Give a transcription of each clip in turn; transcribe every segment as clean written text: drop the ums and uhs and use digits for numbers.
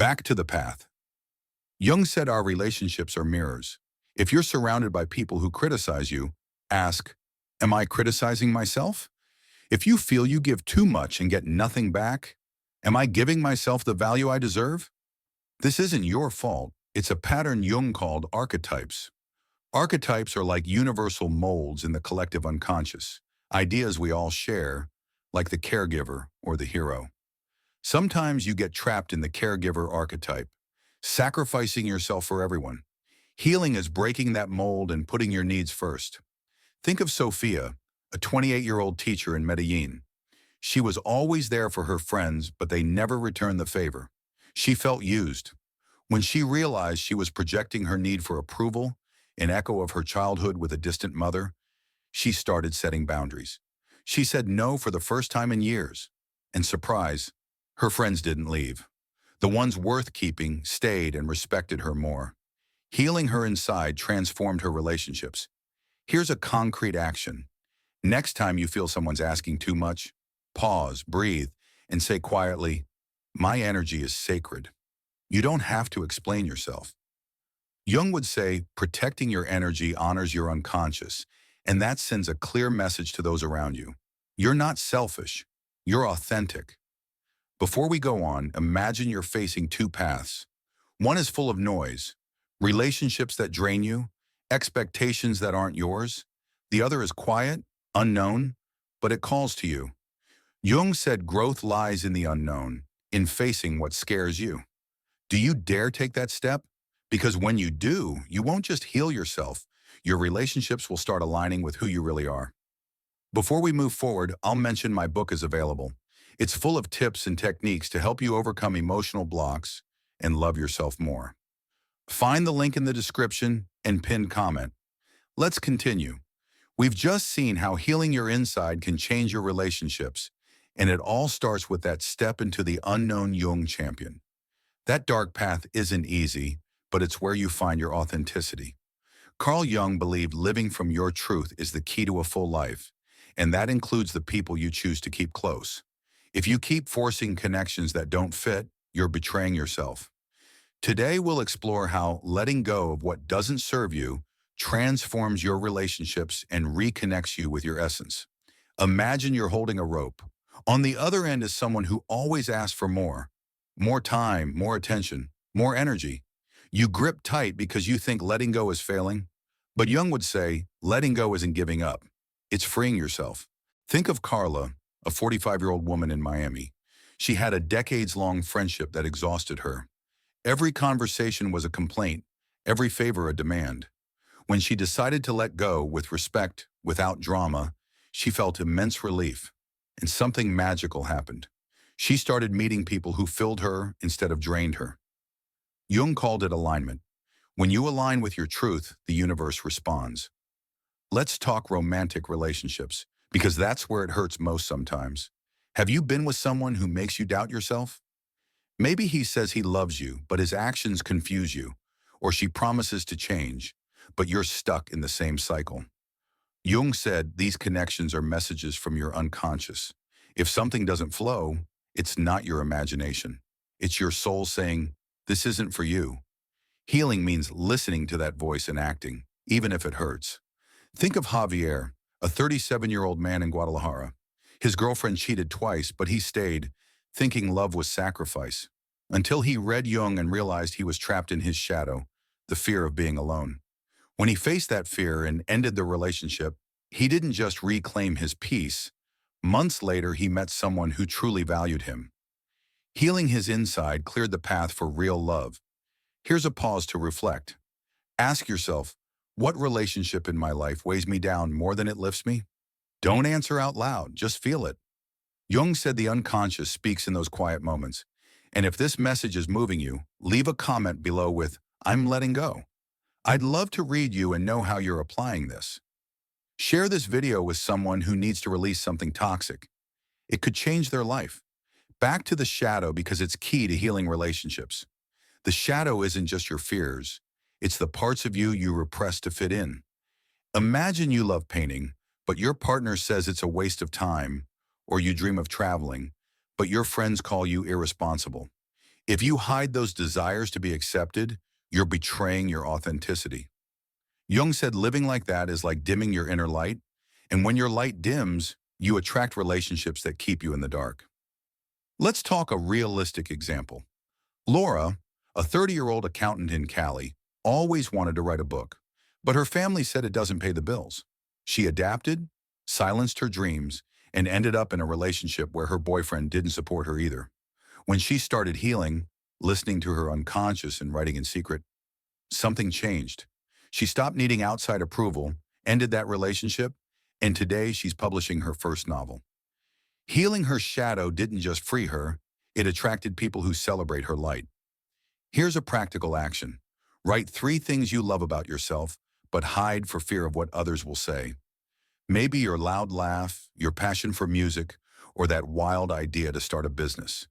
Back to the path. Jung said our relationships are mirrors. If you're surrounded by people who criticize you, ask, am I criticizing myself? If you feel you give too much and get nothing back, am I giving myself the value I deserve? This isn't your fault. It's a pattern Jung called archetypes. Archetypes are like universal molds in the collective unconscious, ideas we all share, like the caregiver or the hero. Sometimes you get trapped in the caregiver archetype, sacrificing yourself for everyone. Healing is breaking that mold and putting your needs first. Think of Sophia, a 28-year-old teacher in Medellin. She was always there for her friends, but they never returned the favor. She felt used. When she realized she was projecting her need for approval, an echo of her childhood with a distant mother, she started setting boundaries. She said no for the first time in years. And surprise, her friends didn't leave. The ones worth keeping stayed and respected her more. Healing her inside transformed her relationships. Here's a concrete action. Next time you feel someone's asking too much, pause, breathe, and say quietly, my energy is sacred. You don't have to explain yourself. Jung would say, protecting your energy honors your unconscious, and that sends a clear message to those around you. You're not selfish. You're authentic. Before we go on, imagine you're facing two paths. One is full of noise, relationships that drain you, expectations that aren't yours. The other is quiet, unknown, but it calls to you. Jung said growth lies in the unknown, in facing what scares you. Do you dare take that step? Because when you do, you won't just heal yourself. Your relationships will start aligning with who you really are. Before we move forward, I'll mention my book is available. It's full of tips and techniques to help you overcome emotional blocks and love yourself more. Find the link in the description and pinned comment. Let's continue. We've just seen how healing your inside can change your relationships, and it all starts with that step into the unknown Jung champion. That dark path isn't easy, but it's where you find your authenticity. Carl Jung believed living from your truth is the key to a full life, and that includes the people you choose to keep close. If you keep forcing connections that don't fit, you're betraying yourself. Today, we'll explore how letting go of what doesn't serve you transforms your relationships and reconnects you with your essence. Imagine you're holding a rope. On the other end is someone who always asks for more time, more attention, more energy. You grip tight because you think letting go is failing. But Jung would say, letting go isn't giving up. It's freeing yourself. Think of Carla, a 45-year-old woman in Miami. She had a decades-long friendship that exhausted her. Every conversation was a complaint, every favor a demand. When she decided to let go with respect, without drama, she felt immense relief, and something magical happened. She started meeting people who filled her instead of drained her. Jung called it alignment. When you align with your truth, the universe responds. Let's talk romantic relationships, because that's where it hurts most sometimes. Have you been with someone who makes you doubt yourself? Maybe he says he loves you, but his actions confuse you, or she promises to change, but you're stuck in the same cycle. Jung said these connections are messages from your unconscious. If something doesn't flow, it's not your imagination. It's your soul saying, this isn't for you. Healing means listening to that voice and acting, even if it hurts. Think of Javier, a 37-year-old man in Guadalajara. His girlfriend cheated twice, but he stayed, thinking love was sacrifice, until he read Jung and realized he was trapped in his shadow, the fear of being alone. When he faced that fear and ended the relationship, he didn't just reclaim his peace. Months later, he met someone who truly valued him. Healing his inside cleared the path for real love. Here's a pause to reflect. Ask yourself, what relationship in my life weighs me down more than it lifts me? Don't answer out loud, just feel it. Jung said the unconscious speaks in those quiet moments. And if this message is moving you, leave a comment below with, I'm letting go. I'd love to read you and know how you're applying this. Share this video with someone who needs to release something toxic. It could change their life. Back to the shadow because it's key to healing relationships. The shadow isn't just your fears. It's the parts of you you repress to fit in. Imagine you love painting, but your partner says it's a waste of time, or you dream of traveling, but your friends call you irresponsible. If you hide those desires to be accepted, you're betraying your authenticity. Jung said living like that is like dimming your inner light, and when your light dims, you attract relationships that keep you in the dark. Let's talk a realistic example. Laura, a 30-year-old accountant in Cali, always wanted to write a book, but her family said it doesn't pay the bills. She adapted, silenced her dreams, and ended up in a relationship where her boyfriend didn't support her either. When she started healing, listening to her unconscious and writing in secret, something changed. She stopped needing outside approval, ended that relationship, and today she's publishing her first novel. Healing her shadow didn't just free her, it attracted people who celebrate her light. Here's a practical action. Write 3 things you love about yourself, but hide for fear of what others will say. Maybe your loud laugh, your passion for music, or that wild idea to start a business.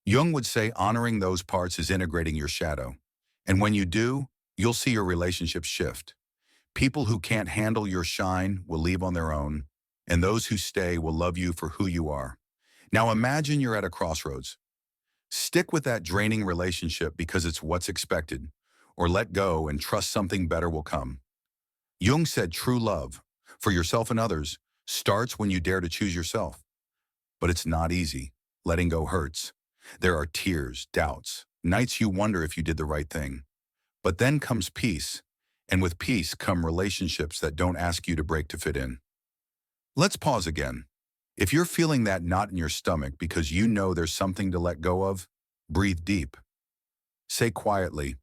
Jung would say honoring those parts is integrating your shadow. And when you do, you'll see your relationships shift. People who can't handle your shine will leave on their own, and those who stay will love you for who you are. Now imagine you're at a crossroads. Stick with that draining relationship because it's what's expected, or let go and trust something better will come. Jung said true love, for yourself and others, starts when you dare to choose yourself. But it's not easy. Letting go hurts. There are tears, doubts, nights you wonder if you did the right thing. But then comes peace, and with peace come relationships that don't ask you to break to fit in. Let's pause again. If you're feeling that knot in your stomach because you know there's something to let go of, breathe deep. Say quietly,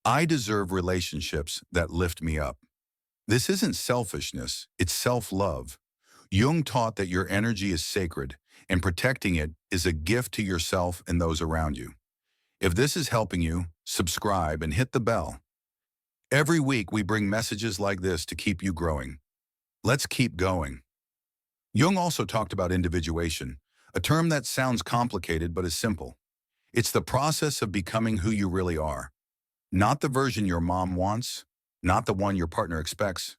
I deserve relationships that lift me up. This isn't selfishness, it's self-love. Jung taught that your energy is sacred, and protecting it is a gift to yourself and those around you. If this is helping you, subscribe and hit the bell. Every week we bring messages like this to keep you growing. Let's keep going. Jung also talked about individuation, a term that sounds complicated but is simple. It's the process of becoming who you really are. Not the version your mom wants, not the one your partner expects,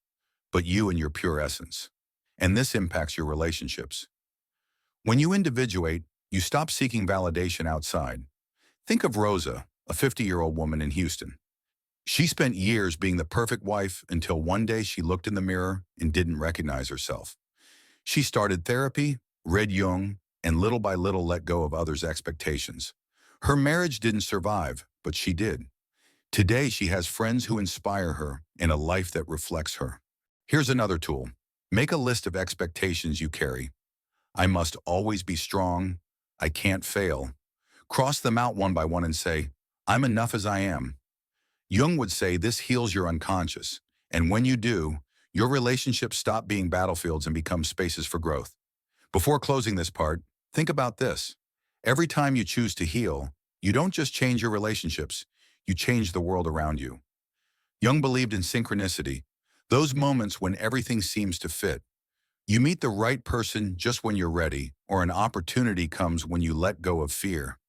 but you in your pure essence. And this impacts your relationships. When you individuate, you stop seeking validation outside. Think of Rosa, a 50-year-old woman in Houston. She spent years being the perfect wife until one day she looked in the mirror and didn't recognize herself. She started therapy, read Jung, and little by little let go of others' expectations. Her marriage didn't survive, but she did. Today she has friends who inspire her and a life that reflects her. Here's another tool. Make a list of expectations you carry. I must always be strong. I can't fail. Cross them out one by one and say, I'm enough as I am. Jung would say this heals your unconscious, and when you do, your relationships stop being battlefields and become spaces for growth. Before closing this part, think about this. Every time you choose to heal, you don't just change your relationships, you change the world around you. Jung believed in synchronicity, those moments when everything seems to fit. You meet the right person just when you're ready, or an opportunity comes when you let go of fear.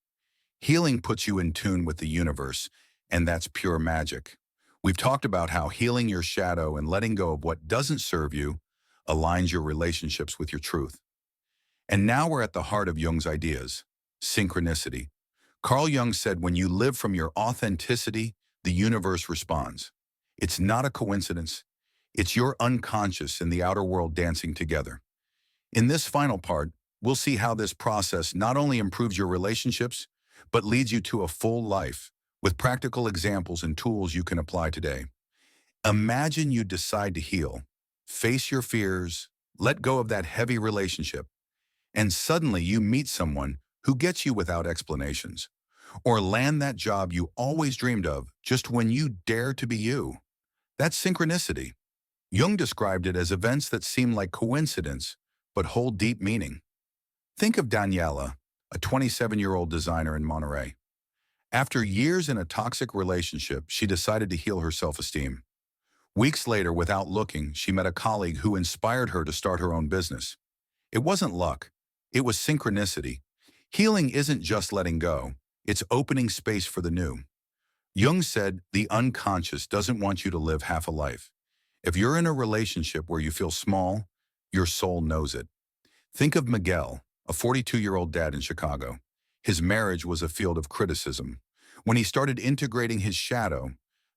Healing puts you in tune with the universe, and that's pure magic. We've talked about how healing your shadow and letting go of what doesn't serve you aligns your relationships with your truth. And now we're at the heart of Jung's ideas, synchronicity. Carl Jung said when you live from your authenticity, the universe responds. It's not a coincidence. It's your unconscious and the outer world dancing together. In this final part, we'll see how this process not only improves your relationships, but leads you to a full life with practical examples and tools you can apply today. Imagine you decide to heal, face your fears, let go of that heavy relationship, and suddenly you meet someone who gets you without explanations, or land that job you always dreamed of just when you dare to be you. That's synchronicity. Jung described it as events that seem like coincidence, but hold deep meaning. Think of Daniela, a 27-year-old designer in Monterey. After years in a toxic relationship, she decided to heal her self-esteem. Weeks later, without looking, she met a colleague who inspired her to start her own business. It wasn't luck. It was synchronicity. Healing isn't just letting go. It's opening space for the new. Jung said the unconscious doesn't want you to live half a life. If you're in a relationship where you feel small, your soul knows it. Think of Miguel, a 42-year-old dad in Chicago. His marriage was a field of criticism. When he started integrating his shadow,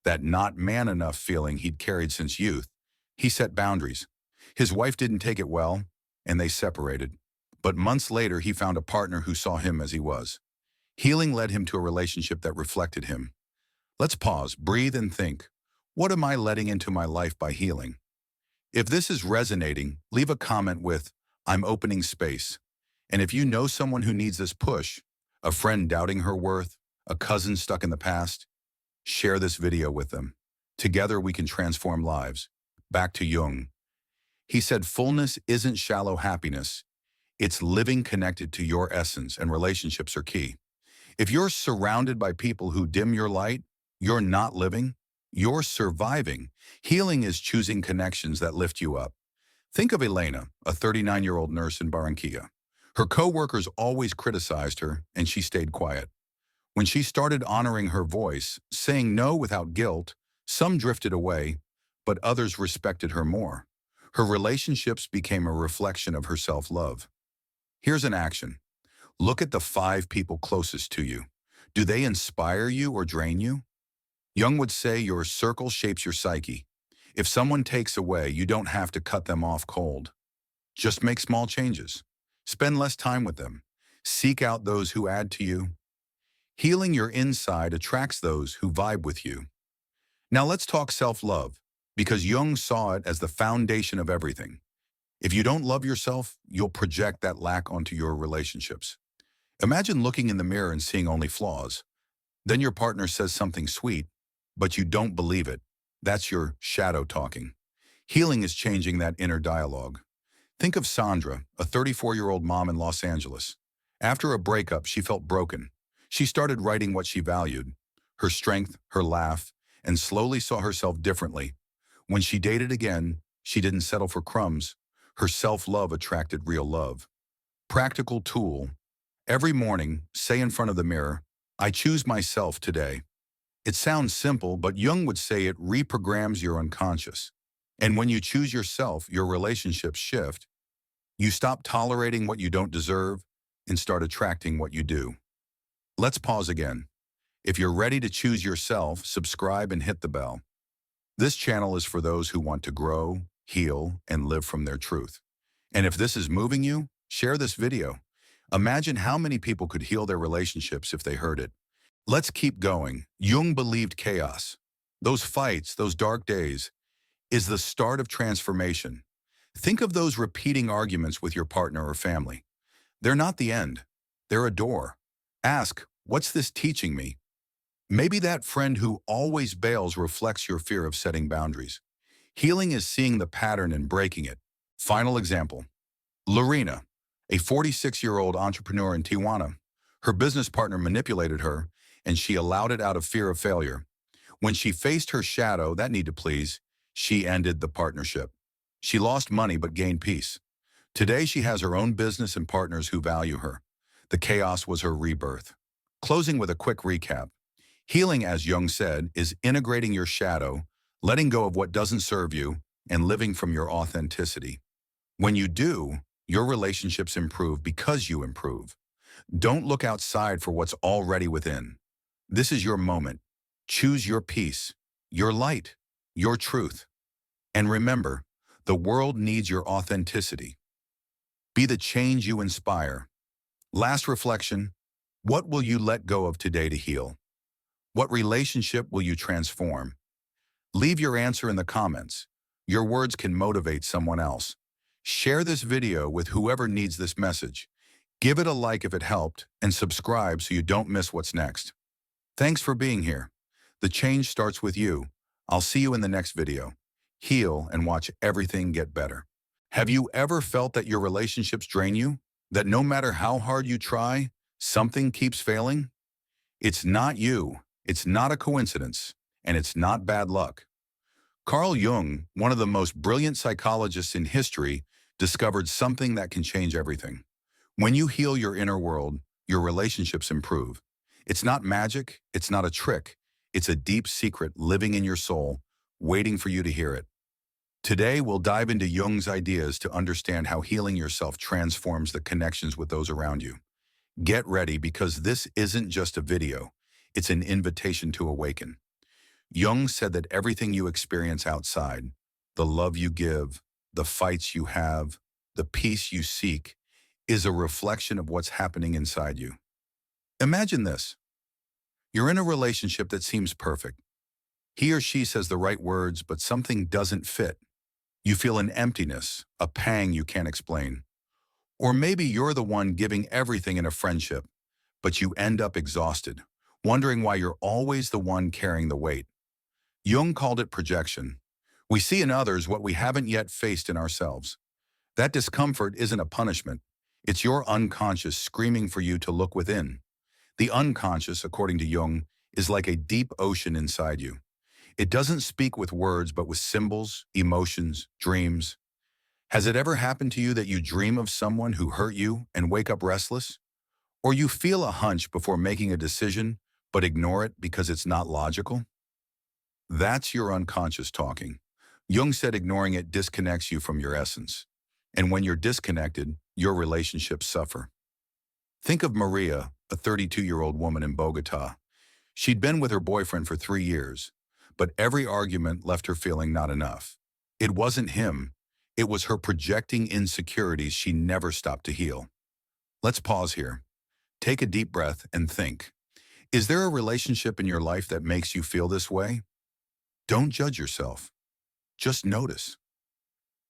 that not man enough feeling he'd carried since youth, he set boundaries. His wife didn't take it well, and they separated. But months later, he found a partner who saw him as he was. Healing led him to a relationship that reflected him. Let's pause, breathe, and think. What am I letting into my life by healing? If this is resonating, leave a comment with, I'm opening space. And if you know someone who needs this push, a friend doubting her worth, a cousin stuck in the past, share this video with them. Together we can transform lives. Back to Jung. He said fullness isn't shallow happiness. It's living connected to your essence, and relationships are key. If you're surrounded by people who dim your light, you're not living, you're surviving. Healing is choosing connections that lift you up. Think of Elena, a 39-year-old nurse in Barranquilla. Her co-workers always criticized her, and she stayed quiet. When she started honoring her voice, saying no without guilt, some drifted away, but others respected her more. Her relationships became a reflection of her self-love. Here's an action. Look at the 5 people closest to you. Do they inspire you or drain you? Jung would say your circle shapes your psyche. If someone takes away, you don't have to cut them off cold. Just make small changes. Spend less time with them. Seek out those who add to you. Healing your inside attracts those who vibe with you. Now let's talk self-love, because Jung saw it as the foundation of everything. If you don't love yourself, you'll project that lack onto your relationships. Imagine looking in the mirror and seeing only flaws. Then your partner says something sweet, but you don't believe it. That's your shadow talking. Healing is changing that inner dialogue. Think of Sandra, a 34-year-old mom in Los Angeles. After a breakup, she felt broken. She started writing what she valued, her strength, her laugh, and slowly saw herself differently. When she dated again, she didn't settle for crumbs. Her self-love attracted real love. Practical tool. Every morning, say in front of the mirror, I choose myself today. It sounds simple, but Jung would say it reprograms your unconscious. And when you choose yourself, your relationships shift. You stop tolerating what you don't deserve and start attracting what you do. Let's pause again. If you're ready to choose yourself, subscribe and hit the bell. This channel is for those who want to grow, heal, and live from their truth. And if this is moving you, share this video. Imagine how many people could heal their relationships if they heard it. Let's keep going. Jung believed chaos. Those fights, those dark days, is the start of transformation. Think of those repeating arguments with your partner or family. They're not the end. They're a door. Ask, what's this teaching me? Maybe that friend who always bails reflects your fear of setting boundaries. Healing is seeing the pattern and breaking it. Final example. Lorena, a 46-year-old entrepreneur in Tijuana. Her business partner manipulated her, and she allowed it out of fear of failure. When she faced her shadow, that need to please, she ended the partnership. She lost money but gained peace. Today, she has her own business and partners who value her. The chaos was her rebirth. Closing with a quick recap. Healing, as Jung said, is integrating your shadow, letting go of what doesn't serve you, and living from your authenticity. When you do, your relationships improve because you improve. Don't look outside for what's already within. This is your moment. Choose your peace, your light, your truth. And remember, the world needs your authenticity. Be the change you inspire. Last reflection, what will you let go of today to heal? What relationship will you transform? Leave your answer in the comments. Your words can motivate someone else. Share this video with whoever needs this message. Give it a like if it helped, and subscribe so you don't miss what's next. Thanks for being here. The change starts with you. I'll see you in the next video. Heal and watch everything get better. Have you ever felt that your relationships drain you? That no matter how hard you try, something keeps failing? It's not you. It's not a coincidence. And it's not bad luck. Carl Jung, one of the most brilliant psychologists in history, discovered something that can change everything. When you heal your inner world, your relationships improve. It's not magic. It's not a trick. It's a deep secret living in your soul, waiting for you to hear it. Today, we'll dive into Jung's ideas to understand how healing yourself transforms the connections with those around you. Get ready because this isn't just a video. It's an invitation to awaken. Jung said that everything you experience outside, the love you give, the fights you have, the peace you seek, is a reflection of what's happening inside you. Imagine this. You're in a relationship that seems perfect. He or she says the right words, but something doesn't fit. You feel an emptiness, a pang you can't explain. Or maybe you're the one giving everything in a friendship, but you end up exhausted, wondering why you're always the one carrying the weight. Jung called it projection. We see in others what we haven't yet faced in ourselves. That discomfort isn't a punishment. It's your unconscious screaming for you to look within. The unconscious, according to Jung, is like a deep ocean inside you. It doesn't speak with words, but with symbols, emotions, dreams. Has it ever happened to you that you dream of someone who hurt you and wake up restless? Or you feel a hunch before making a decision, but ignore it because it's not logical? That's your unconscious talking. Jung said ignoring it disconnects you from your essence. And when you're disconnected, your relationships suffer. Think of Maria, a 32-year-old woman in Bogota. She'd been with her boyfriend for 3 years, but every argument left her feeling not enough. It wasn't him. It was her projecting insecurities she never stopped to heal. Let's pause here. Take a deep breath and think. Is there a relationship in your life that makes you feel this way? Don't judge yourself. Just notice.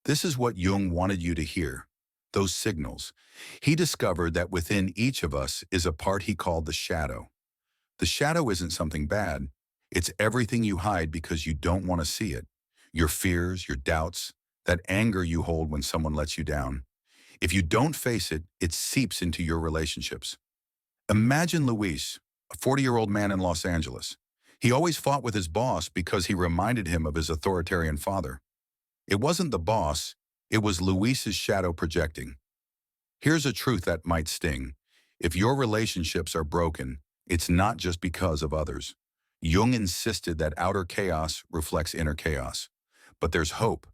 This is what Jung wanted you to hear, those signals. He discovered that within each of us is a part he called the shadow. The shadow isn't something bad. It's everything you hide because you don't want to see it. Your fears, your doubts, that anger you hold when someone lets you down. If you don't face it, it seeps into your relationships. Imagine Luis, a 40-year-old man in Los Angeles. He always fought with his boss because he reminded him of his authoritarian father. It wasn't the boss, it was Luis's shadow projecting. Here's a truth that might sting. If your relationships are broken, it's not just because of others. Jung insisted that outer chaos reflects inner chaos. But there's hope.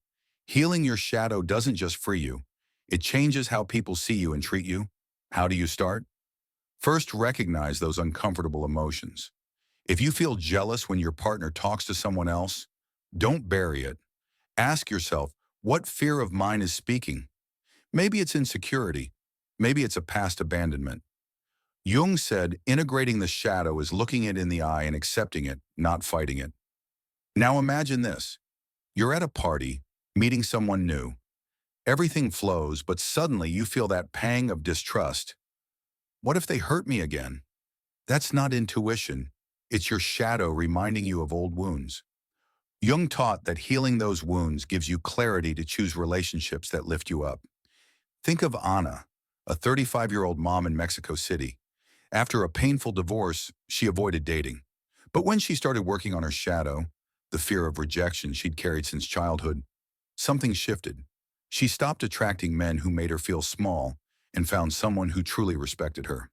Healing your shadow doesn't just free you. It changes how people see you and treat you. How do you start? First, recognize those uncomfortable emotions. If you feel jealous when your partner talks to someone else, don't bury it. Ask yourself, what fear of mine is speaking? Maybe it's insecurity. Maybe it's a past abandonment. Jung said integrating the shadow is looking it in the eye and accepting it, not fighting it. Now imagine this. You're at a party, meeting someone new. Everything flows, but suddenly you feel that pang of distrust. What if they hurt me again? That's not intuition. It's your shadow reminding you of old wounds. Jung taught that healing those wounds gives you clarity to choose relationships that lift you up. Think of Ana, a 35-year-old mom in Mexico City. After a painful divorce, she avoided dating. But when she started working on her shadow, the fear of rejection she'd carried since childhood, something shifted. She stopped attracting men who made her feel small and found someone who truly respected her.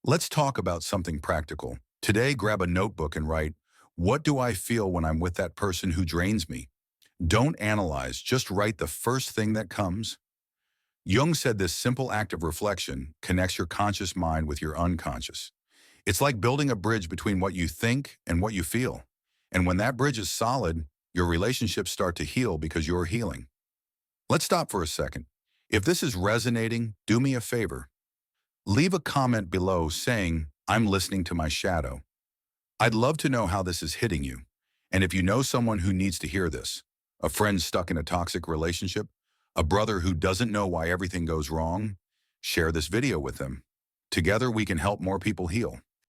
Let's talk about something practical. Today, grab a notebook and write, what do I feel when I'm with that person who drains me? Don't analyze, just write the first thing that comes. Jung said this simple act of reflection connects your conscious mind with your unconscious. It's like building a bridge between what you think and what you feel. And when that bridge is solid, your relationships start to heal because you're healing. Let's stop for a second. If this is resonating, do me a favor. Leave a comment below saying, I'm listening to my shadow. I'd love to know how this is hitting you. And if you know someone who needs to hear this, a friend stuck in a toxic relationship, a brother who doesn't know why everything goes wrong, share this video with them. Together we can help more people heal.